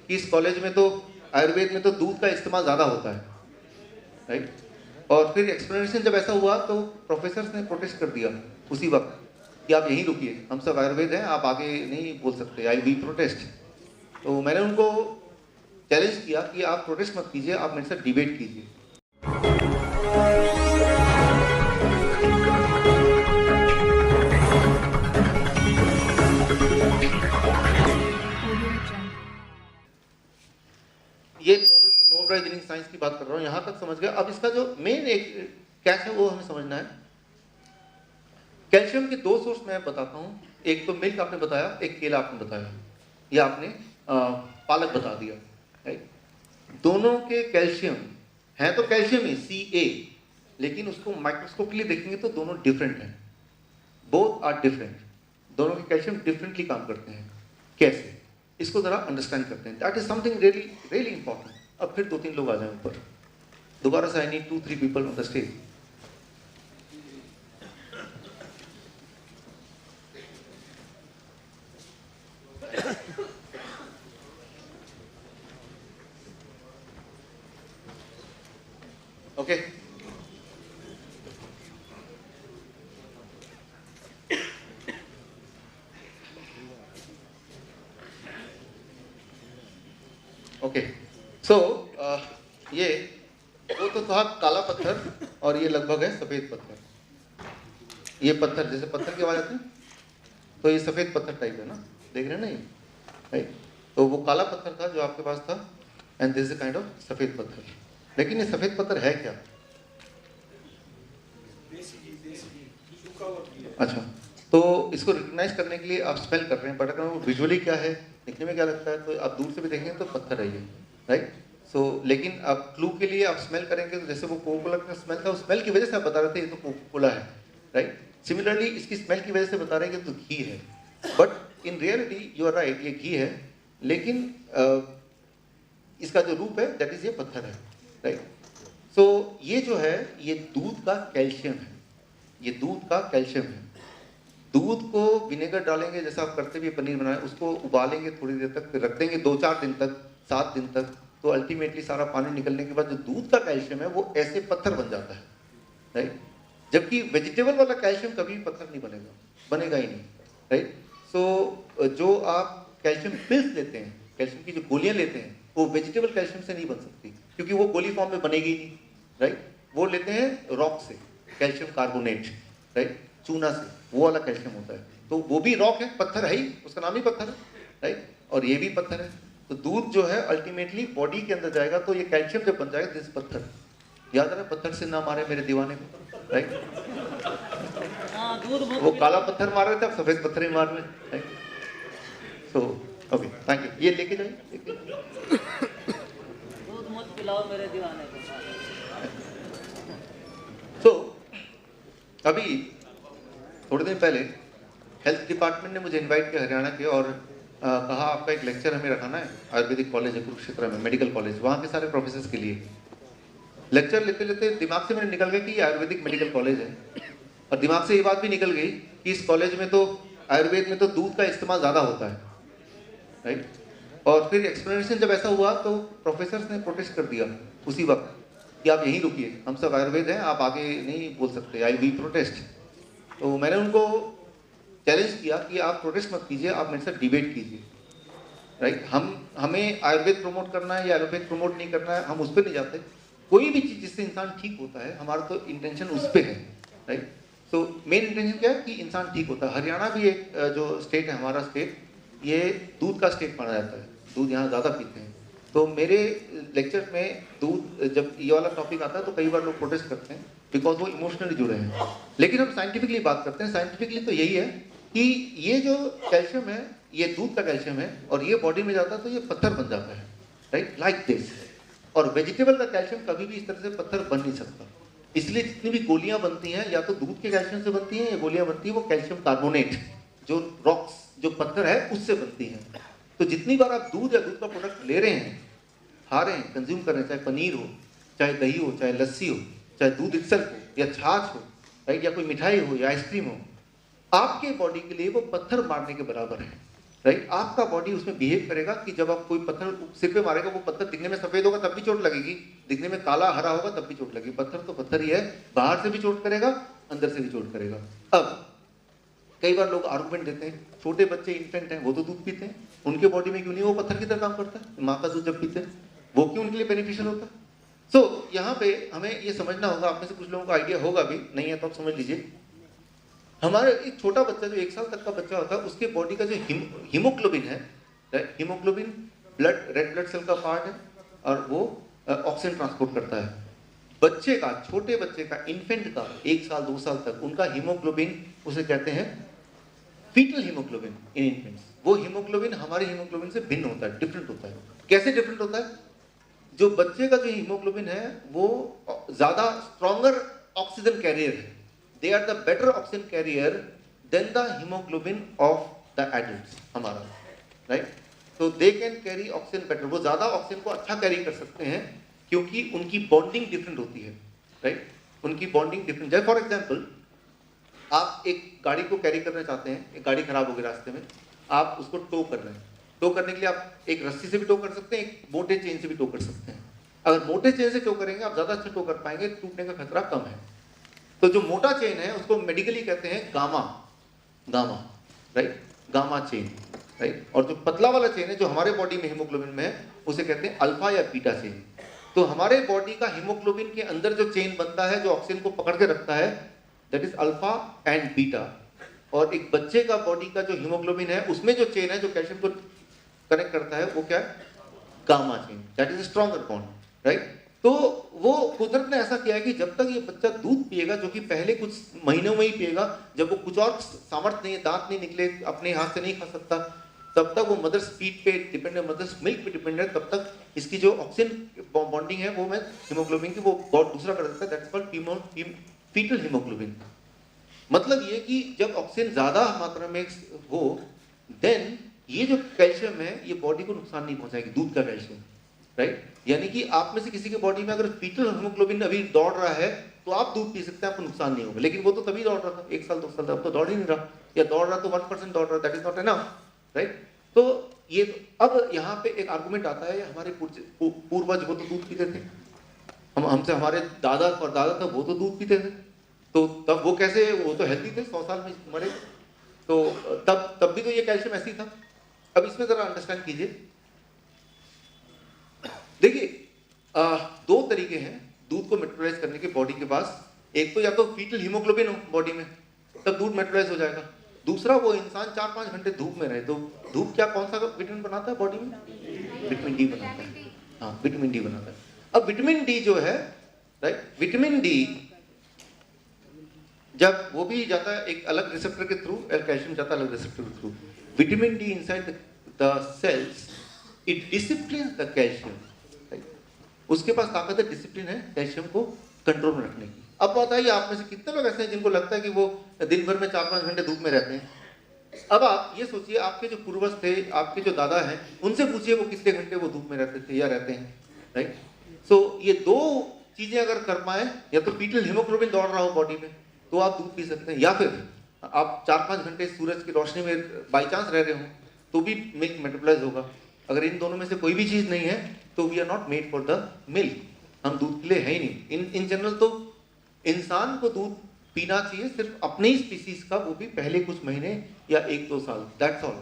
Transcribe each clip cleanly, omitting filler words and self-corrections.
कि इस कॉलेज में तो आयुर्वेद में तो दूध का इस्तेमाल ज़्यादा होता है, राइट। और फिर एक्सप्लेनेशन जब ऐसा हुआ तो प्रोफेसर्स ने प्रोटेस्ट कर दिया उसी वक्त कि आप यहीं रुकिए, हम सब आयुर्वेद हैं, आप आगे नहीं बोल सकते, आई वी प्रोटेस्ट। तो मैंने उनको चैलेंज किया कि आप प्रोटेस्ट मत कीजिए, आप मेरे साथ डिबेट कीजिए। ये नोबेल प्राइज विनिंग साइंस की बात कर रहा हूँ, यहाँ तक समझ गया। अब इसका जो मेन एक कैच है वो हमें समझना है। कैल्शियम के दो सोर्स मैं बताता हूँ, एक तो मिल्क आपने बताया, एक केला आपने बताया, या आपने पालक बता दिया, राइट। दोनों के कैल्शियम है तो कैल्शियम ही Ca, लेकिन उसको माइक्रोस्कोप के लिए देखेंगे तो दोनों डिफरेंट हैं, बोथ आर डिफरेंट। दोनों के कैल्शियम डिफरेंटली काम करते हैं। कैसे, इसको जरा अंडरस्टैंड करते हैं। That is something really really important. अब फिर 2-3 लोग आ जाए ऊपर दोबारा से। I need 2-3 people on the stage. Okay, okay. So ये वो तो था काला पत्थर, और ये लगभग है सफेद पत्थर। ये पत्थर जैसे पत्थर की आवाज आती है, तो ये सफेद पत्थर टाइप है ना, देख रहे हैं ना ये, राइट। तो वो काला पत्थर था जो आपके पास था, and this is kind of सफेद पत्थर। लेकिन ये सफेद पत्थर है क्या? अच्छा, तो इसको रिकग्नाइज करने के लिए आप स्मेल कर रहे हैं, बट अगर वो विजुअली क्या है, दिखने में क्या लगता है, तो आप दूर से भी देखेंगे तो पत्थर है ये, राइट। सो लेकिन आप क्लू के लिए आप स्मेल करेंगे तो जैसे वो कोको कोला का स्मेल था, उस स्मेल की वजह से आप बता रहे थे ये तो कोको कोला है, राइट। सिमिलरली इसकी स्मेल की वजह से बता रहे हैं कि तो घी है, but in reality you are right, ये घी है, लेकिन इसका जो रूप है दैट इज ये पत्थर है, राइट। सो ये जो है ये दूध का कैल्शियम है, ये दूध का कैल्शियम है। दूध को विनेगर डालेंगे, जैसा आप करते भी पनीर बनाए, उसको उबालेंगे थोड़ी देर तक, फिर रख देंगे 2-4 दिन तक, 7 दिन तक, तो अल्टीमेटली सारा पानी निकलने के बाद जो दूध का कैल्शियम है वो ऐसे पत्थर बन जाता है, राइट। जबकि वेजिटेबल वाला कैल्शियम कभी पत्थर नहीं बनेगा, बनेगा ही नहीं, राइट। सो जो आप कैल्शियम पिल्स लेते हैं, कैल्शियम की जो गोलियां लेते हैं, वो वेजिटेबल कैल्शियम से नहीं बन सकती, क्योंकि वो गोली फॉर्म में बनेगी ही नहीं, राइट। वो लेते हैं रॉक से, कैल्शियम कार्बोनेट, राइट, चूना से, वो वाला कैल्शियम होता है। तो वो भी रॉक है, पत्थर है ही, उसका नाम ही पत्थर है, राइट। और ये भी पत्थर है। तो दूध जो है अल्टीमेटली बॉडी के अंदर जाएगा, तो ये कैल्शियम जब बन जाएगा दिस पत्थर, याद है ना, पत्थर से ना मारे मेरे दीवाने को, राइट। वो काला पत्थर मार रहे थे, आप सफेद पत्थर ही मार रहे हैं, right. So okay, thank you. ये लेके जाइए, दूध मत पिलाओ मेरे दीवाने को। तो अभी थोड़े दिन पहले हेल्थ डिपार्टमेंट ने मुझे इनवाइट किया हरियाणा के, और कहा आपका एक लेक्चर हमें रखाना है, आयुर्वेदिक कॉलेज है कुरुक्षेत्र में, मेडिकल कॉलेज, वहाँ के सारे प्रोफेसर्स के लिए। लेक्चर लेते लेते दिमाग से मेरे निकल गया कि ये आयुर्वेदिक मेडिकल कॉलेज है, और दिमाग से ये बात भी निकल गई कि इस कॉलेज में तो आयुर्वेद में तो दूध का इस्तेमाल ज़्यादा होता है, राइट। और फिर एक्सप्लेनेशन जब ऐसा हुआ तो प्रोफेसर्स ने प्रोटेस्ट कर दिया उसी वक्त कि आप यहीं रुकिए, हम सब आयुर्वेद हैं, आप आगे नहीं बोल सकते, आई वी प्रोटेस्ट। तो मैंने उनको चैलेंज किया कि आप प्रोटेस्ट मत कीजिए, आप मेरे साथ डिबेट कीजिए, राइट। हमें आयुर्वेद प्रमोट करना है या एलोपैथ प्रमोट नहीं करना है, हम उस पर नहीं जाते। कोई भी चीज़ जिससे इंसान ठीक होता है, हमारा तो इंटेंशन उस पर है, राइट। सो मेन इंटेंशन क्या है कि इंसान ठीक होता है। हरियाणा भी एक जो स्टेट है, हमारा स्टेट, ये दूध का स्टेट माना जाता है, दूध यहाँ ज़्यादा पीते हैं। तो मेरे लेक्चर में दूध, जब ये वाला टॉपिक आता है तो कई बार लोग प्रोटेस्ट करते हैं, बिकॉज वो इमोशनली जुड़े हैं। लेकिन हम साइंटिफिकली बात करते हैं, साइंटिफिकली तो यही है कि ये जो कैल्शियम है, ये दूध का कैल्शियम है, और ये बॉडी में जाता है तो ये पत्थर बन जाता है, राइट, लाइक दिस। और वेजिटेबल का कैल्शियम कभी भी इस तरह से पत्थर बन नहीं सकता। इसलिए जितनी भी गोलियां बनती हैं या तो दूध के कैल्शियम से बनती हैं, या गोलियां बनती हैं वो कैल्शियम कार्बोनेट, जो रॉक्स, जो पत्थर है, उससे बनती हैं। तो जितनी बार आप दूध या दूध का प्रोडक्ट ले रहे हैं, खा रहे हैं, कंज्यूम कर रहे हैं, चाहे पनीर हो, चाहे दही हो, चाहे लस्सी हो, चाहे दूध इटसेल्फ हो, या छाछ हो, राइट, या कोई मिठाई हो, या आइसक्रीम हो, आपके बॉडी के लिए वो पत्थर मारने के बराबर है, राइट। आपका बॉडी उसमें बिहेव करेगा कि जब आप कोई पत्थर सिर पे मारेगा, वो पत्थर दिखने में सफेद होगा तब भी चोट लगेगी, दिखने में काला हरा होगा तब भी चोट लगेगी। पत्थर तो पत्थर ही है, बाहर से भी चोट करेगा, अंदर से भी चोट करेगा। अब कई बार लोग आर्गुमेंट देते हैं, छोटे बच्चे इन्फेंट हैं, वो तो दूध पीते हैं, उनके बॉडी में क्यों नहीं वो पत्थर की तरह काम करता है? माँ का दूध जब पीते हैं वो क्यों उनके लिए बेनिफिशियल होता है? सो यहाँ पे हमें ये समझना होगा, आप में से कुछ लोगों को आइडिया होगा भी, नहीं है तो आप समझ लीजिए। हमारे एक छोटा बच्चा जो 1 साल तक का बच्चा होता है, उसके बॉडी का जो हीमोग्लोबिन है, haemoglobin blood red blood cell का पार्ट है और वो ऑक्सीजन ट्रांसपोर्ट करता है। बच्चे का, छोटे बच्चे का, इन्फेंट का 1 साल 2 साल तक उनका हीमोग्लोबिन, उसे कहते हैं फीटल हीमोग्लोबिन इन इन्फेंट्स। वो हीमोग्लोबिन हमारे हीमोग्लोबिन से भिन्न होता है, डिफरेंट होता है। कैसे डिफरेंट होता है? जो बच्चे का जो हीमोग्लोबिन है वो ज्यादा स्ट्रॉन्गर ऑक्सीजन कैरियर है, they are the better oxygen carrier than the haemoglobin of the adults हमारा, राइट। तो they can carry oxygen better, वो ज्यादा ऑक्सीजन को अच्छा कैरी कर सकते हैं क्योंकि उनकी बॉन्डिंग डिफरेंट होती है, राइट। उनकी बॉन्डिंग डिफरेंट है। फॉर एग्जाम्पल, आप एक गाड़ी को कैरी करना चाहते हैं, एक गाड़ी खराब हो गई रास्ते में, आप उसको टो कर रहे हैं। टो करने के लिए आप एक रस्सी से भी टो कर सकते हैं, एक मोटे चेन से भी टो कर सकते हैं। अगर मोटे चेन से टो करेंगे आप ज्यादा अच्छा टो कर पाएंगे, टूटने का खतरा कम है। तो जो मोटा चेन है उसको मेडिकली कहते हैं gamma, gamma, right, gamma chain, right. और जो पतला वाला चेन है जो हमारे बॉडी में हीमोग्लोबिन में है, उसे कहते हैं अल्फा या बीटा चेन। तो हमारे बॉडी का हीमोग्लोबिन के अंदर जो चेन बनता है, जो ऑक्सीजन को पकड़ के रखता है, that is alpha and beta. और एक बच्चे का बॉडी का जो हीमोग्लोबिन है, उसमें जो चेन है जो कैल्शियम को कनेक्ट करता है, वो क्या है? Gamma chain, that is stronger bond, right. तो वो कुदरत ने ऐसा किया है कि जब तक ये बच्चा दूध पिएगा, जो कि पहले कुछ महीनों में ही पिएगा, जब वो कुछ और सामर्थ्य नहीं है, दांत नहीं निकले, अपने हाथ से नहीं खा सकता, तब तक वो मदर्स फीड पे डिपेंड है, मदर्स मिल्क पे डिपेंड है, तब तक इसकी जो ऑक्सीजन बॉन्डिंग है वो मैं हीमोग्लोबिन की वो बहुत दूसरा कर देता है, दैट्स कॉल्ड फीटल हीमोग्लोबिन। मतलब ये कि जब ऑक्सीजन ज्यादा मात्रा में हो, देन ये जो कैल्शियम है ये बॉडी को नुकसान नहीं पहुंचाएगी, दूध का कैल्शियम, राइट। यानी कि आप में से किसी के बॉडी में अगर फीटल हीमोग्लोबिन अभी दौड़ रहा है तो आप दूध पी सकते हैं, आपको नुकसान नहीं होगा। लेकिन वो तो तभी दौड़ रहा था 1 साल 2 साल, अब तो दौड़ ही नहीं रहा, या दौड़ रहा तो 1% दौड़ रहा, that is not enough, right. तो ये अब यहाँ पे एक आर्गुमेंट आता है, हमारे पूर्वज वो तो दूध पीते थे, हमसे हमारे दादा और दादा तक वो तो दूध पीते थे, तो तब वो कैसे, वो तो हेल्दी थे, 100 साल में मरे, तो तब भी तो ये कैल्शियम ऐसी था। अब इसमें जरा अंडरस्टैंड कीजिए, देखिए 2 तरीके हैं दूध को मेटाबोलाइज करने के बॉडी के पास। एक तो या तो फीटल हीमोग्लोबिन हो बॉडी में, तब दूध मेटाबोलाइज हो जाएगा। दूसरा, वो इंसान 4-5 घंटे धूप में रहे। तो धूप क्या, कौन सा विटामिन बनाता है बॉडी में? विटामिन डी बनाता है, हाँ विटामिन डी बनाता है। अब विटामिन डी जो है, राइट, विटामिन डी जब वो भी जाता है एक अलग रिसेप्टर के थ्रू, कैल्शियम जाता है अलग रिसेप्टर के थ्रू। Vitamin D inside the cells, it disciplines the calcium, उसके पास ताकत है, डिसिप्लिन है कैल्शियम को कंट्रोल में रखने की। अब बताइए आप में से कितने लोग ऐसे हैं जिनको लगता है कि वो दिन भर में 4-5 घंटे धूप में रहते हैं? अब आप ये सोचिए, आपके जो पूर्वज थे, आपके जो दादा हैं, उनसे पूछिए वो कितने घंटे वो धूप में रहते थे या रहते हैं, राइट। सो ये 2 चीजें अगर कर पाए, या तो फीटल हीमोग्लोबिन दौड़ रहा हो बॉडी में तो आप दूध पी सकते हैं, या फिर आप 4-5 घंटे सूरज की रोशनी में बाई चांस रह रहे हो तो भी मिल्क मेटाबोलाइज होगा। अगर इन दोनों में से कोई भी चीज नहीं है तो we are not made for the milk, हम दूध के लिए है ही नहीं। इन जनरल तो इंसान को दूध पीना चाहिए सिर्फ अपनी ही स्पीसीज का, वो भी पहले कुछ महीने या 1-2 साल, दैट्स ऑल,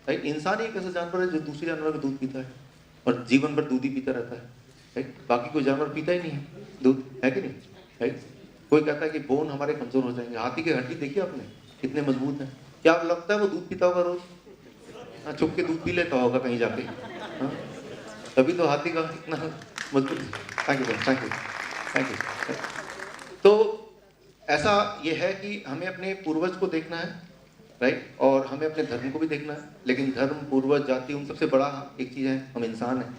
राइट। इंसान एक ऐसा जानवर है जो दूसरे जानवर का दूध पीता है और जीवन भर दूध ही पीता रहता है, राइट। बाकी कोई जानवर पीता ही नहीं है दूध, है कि नहीं, राइट। कोई कहता है कि बोन हमारे कमजोर हो जाएंगे, हाथी की हड्डी देखिए आपने कितने मजबूत है, क्या आपको लगता है वो दूध पीता होगा रोज? छुप के दूध पी लेता होगा कहीं जाके, तभी तो हाथी का इतना मजबूत। Thank you, thank you, thank you. तो ऐसा ये है कि हमें अपने पूर्वज को देखना है, राइट, और हमें अपने धर्म को भी देखना है। लेकिन धर्म, पूर्वज, जाति, उन सबसे बड़ा एक चीज़ है, हम इंसान हैं।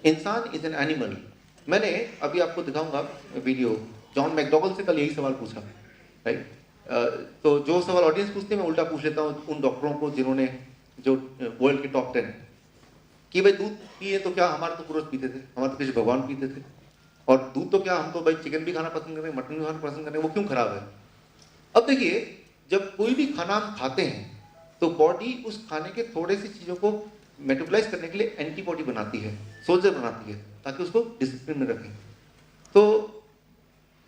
इंसान इज एन एनिमल। मैंने अभी आपको दिखाऊंगा वीडियो, जॉन मैकडॉगल से कल यही सवाल पूछा, राइट। तो जो सवाल ऑडियंस पूछते हैं मैं उल्टा पूछ लेता हूँ उन डॉक्टरों को जिन्होंने, जो वर्ल्ड के टॉप 10, कि भाई दूध पिए तो क्या, हमारे तो पूर्वज पीते थे, हमारे तो कृष्ण भगवान पीते थे, और दूध तो क्या, हम तो भाई चिकन भी खाना पसंद करें, मटन भी खाना पसंद करें, वो क्यों खराब है? अब देखिए, जब कोई भी खाना हम खाते हैं तो बॉडी उस खाने के थोड़े सी चीज़ों को मेटाबोलाइज करने के लिए एंटीबॉडी बनाती है, सोल्जर बनाती है, ताकि उसको डिसिप्लिन में रखें। तो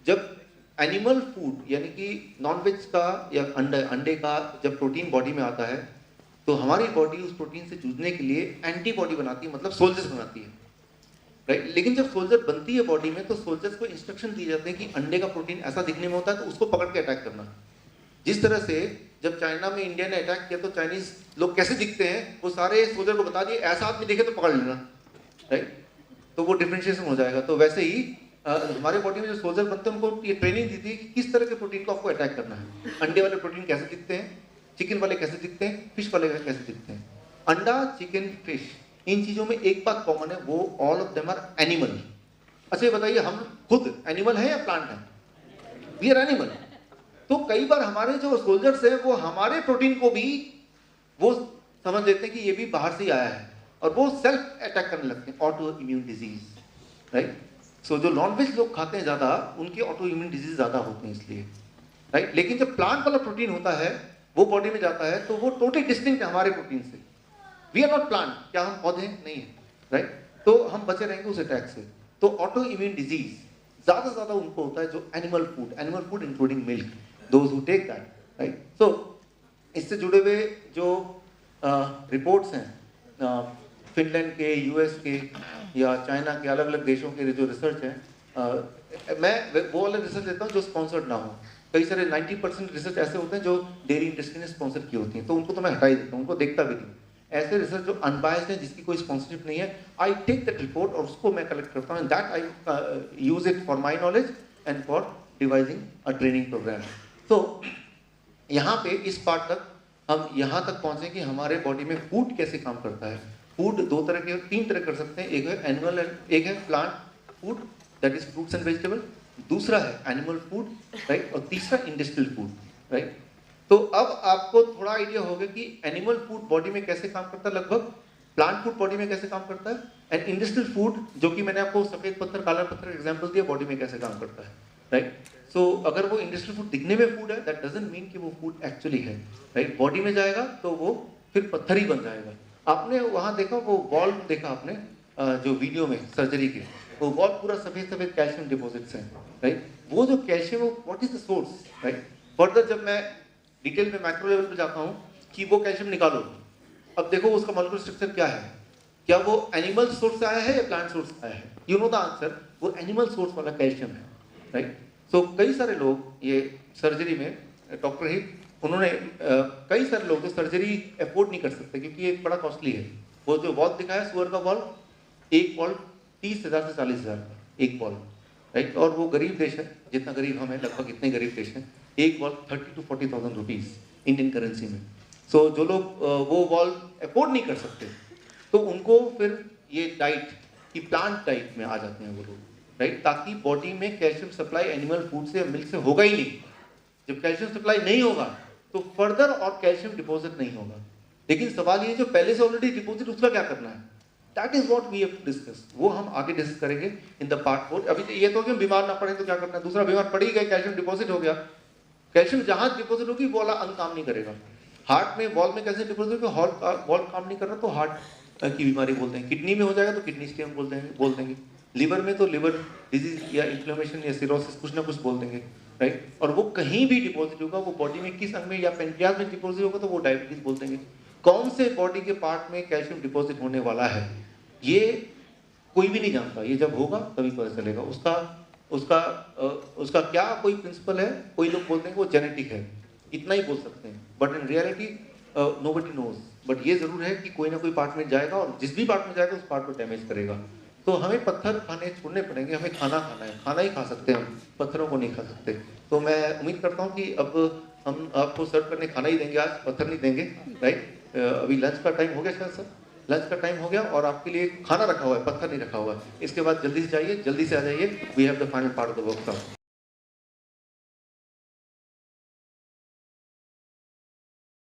जब एनिमल फूड यानी कि नॉनवेज का या अंडे का जब प्रोटीन बॉडी में आता है, तो हमारी बॉडी उस प्रोटीन से जूझने के लिए एंटीबॉडी बनाती है, मतलब सोल्जर्स बनाती है, राइट। लेकिन जब सोल्जर बनती है बॉडी में, तो सोल्जर्स को इंस्ट्रक्शन दिए जाते हैं कि अंडे का प्रोटीन ऐसा दिखने में होता है, तो उसको पकड़ के अटैक करना। जिस तरह से जब चाइना में इंडिया ने अटैक किया, तो चाइनीज लोग कैसे दिखते हैं वो सारे सोल्जर को बता दिए, ऐसा आदमी देखे तो पकड़ लेना, राइट। तो वो डिफरेंशिएशन हो जाएगा। तो वैसे ही हमारे बॉडी में जो सोल्जर बनते हैं, उनको ये ट्रेनिंग दी थी कि किस तरह के प्रोटीन को आपको अटैक करना है। अंडे वाले प्रोटीन कैसे दिखते हैं, चिकन वाले कैसे दिखते हैं, फिश वाले कैसे दिखते हैं। अंडा, चिकन, फिश, इन चीजों में एक बात कॉमन है, वो all of them are animal. अच्छा ये बताइए, हम खुद एनिमल है या प्लांट है? We are animal. तो कई बार हमारे जो सोल्जर्स हैं वो हमारे प्रोटीन को भी वो समझ लेते हैं कि ये भी बाहर से ही आया है, और वो सेल्फ अटैक करने लगते हैं, ऑटो इम्यून डिजीज, राइट। सो जो नॉनवेज लोग खाते हैं ज्यादा, उनके ऑटो इम्यून डिजीज ज्यादा होते हैं इसलिए, राइट। लेकिन जब प्लांट वाला प्रोटीन होता है वो बॉडी में जाता है, तो वो टोटली डिस्टिंक्ट है हमारे प्रोटीन से। वी आर नॉट प्लांट, क्या हम पौधे नहीं है, राइट। तो हम बचे रहेंगे उस अटैक से। तो ऑटो इम्यून डिजीज ज्यादा से ज्यादा उनको होता है जो animal food including milk, those who take that, right. So इससे जुड़े हुए जो रिपोर्ट्स हैं फिनलैंड के, यूएस के या चाइना के, अलग अलग देशों के जो रिसर्च है, मैं वो वाला रिसर्च लेता हूँ जो स्पॉन्सर्ड ना हो। कई सारे 90% रिसर्च ऐसे होते हैं जो डेयरी इंडस्ट्री ने स्पॉन्सर की होती हैं, तो उनको तो मैं हटा ही देता हूँ, उनको देखता भी नहीं। ऐसे रिसर्च जो अनबायस्ड है, जिसकी कोई स्पॉन्सरशिप नहीं है, आई टेक दैट रिपोर्ट और उसको मैं कलेक्ट करता हूँ, that I use it for my knowledge and for devising a training programme. तो यहाँ पे इस पार्ट तक हम यहाँ तक पहुँचे कि हमारे बॉडी में फूड कैसे काम करता है। फूड दो तरह के, तीन तरह कर सकते हैं, एक है एनिमल एंड एक है plant food, that is fruits and vegetable, दूसरा है एनिमल फूड, राइट, और तीसरा इंडस्ट्रियल फूड, राइट। तो अब आपको थोड़ा आइडिया होगा कि एनिमल फूड बॉडी में कैसे काम करता है लगभग, प्लांट फूड बॉडी में कैसे काम करता है, एंड इंडस्ट्रियल फूड जो कि मैंने आपको सफेद पत्थर काला पत्थर एग्जांपल दिया, बॉडी में कैसे काम करता है, राइट। सो अगर वो इंडस्ट्रियल फूड दिखने में फूड है, दैट डजंट मीन कि वो फूड एक्चुअली है, राइट। बॉडी में जाएगा तो वो फिर पत्थर ही बन जाएगा। आपने वहाँ देखा, वो वॉल देखा आपने जो वीडियो में सर्जरी के, वो वॉल पूरा सफेद सफेद कैल्शियम डिपॉजिट्स हैं, राइट। वो जो calcium, what is the source, right. Further जब मैं डिटेल में मैक्रो लेवल पे जाता हूँ कि वो कैल्शियम निकालो, अब देखो उसका मॉलिक्यूलर स्ट्रक्चर क्या है, क्या वो एनिमल सोर्स से आया है या प्लांट सोर्स से आया है? यू नो द आंसर, वो एनिमल सोर्स वाला कैल्शियम है, राइट। सो कई सारे लोग ये सर्जरी में, डॉक्टर ही उन्होंने कई सारे लोग तो सर्जरी अफोर्ड नहीं कर सकते क्योंकि ये बड़ा कॉस्टली है। वो जो वॉल्व दिखाया सुअर का वॉल्व, एक वॉल्व 30,000 से 40,000 का एक वॉल्व, राइट। और वो गरीब देश है, जितना गरीब हम हैं लगभग इतने गरीब देश हैं, एक valve 30,000 to 40,000 rupees Indian currency में। सो जो लोग वो वॉल्व अफोर्ड नहीं कर सकते, तो उनको फिर ये डाइट की प्लांट डाइट में आ जाते हैं वो लोग, राइट, ताकि बॉडी में कैल्शियम सप्लाई एनिमल फूड से, मिल्क से होगा ही नहीं। जब कैल्शियम सप्लाई नहीं होगा तो फर्दर और कैल्शियम डिपॉजिट नहीं होगा। लेकिन सवाल ये जो पहले से ऑलरेडी डिपॉजिट, उसका क्या करना है, that is what we have to discuss. वो हम आगे डिस्कस करेंगे इन द पार्ट 4। अभी ये तो कि हम बीमार ना पड़े तो क्या करना है, दूसरा बीमार पड़ ही गए, कैल्शियम डिपॉजिट हो गया, कैल्शियम जहां डिपॉजिट होगी वो वाला अंग काम नहीं करेगा। हार्ट में वॉल में कैसे डिपॉजिट होगा, वॉल काम नहीं कर रहा तो हार्ट की बीमारी बोलते हैं, किडनी में हो जाएगा तो किडनी स्टोन बोल देंगे, लिवर में तो लिवर डिजीज या इन्फ्लेमेशन या सिरोसिस कुछ ना कुछ बोल देंगे, राइट। और वो कहीं भी डिपॉजिट होगा, वो बॉडी में किस अंग में, या पेनक्रियाज में डिपॉजिट होगा तो वो डायबिटीज बोल देंगे। कौन से बॉडी के पार्ट में कैल्शियम डिपॉजिट होने वाला है ये कोई भी नहीं जानता, ये जब होगा तभी पता चलेगा। उसका क्या कोई प्रिंसिपल है, कोई लोग बोलते हैं वो जेनेटिक है, इतना ही बोल सकते हैं, but in reality nobody knows. But ये जरूर है कि कोई ना कोई पार्ट में जाएगा, और जिस भी पार्ट में जाएगा उस पार्ट को डैमेज करेगा। तो हमें पत्थर खाने छोड़ने पड़ेंगे, हमें खाना खाना है, खाना ही खा सकते हैं हम, पत्थरों को नहीं खा सकते। तो मैं उम्मीद करता हूँ कि अब हम आपको सर्व करने खाना ही देंगे, आज पत्थर नहीं देंगे, राइट। अभी लंच का टाइम हो गया शायद सर, लंच का टाइम हो गया और आपके लिए खाना रखा हुआ है, पत्थर नहीं रखा हुआ है। इसके बाद जल्दी से जाइए, जल्दी से आ जाइए, we have the final part of the workshop.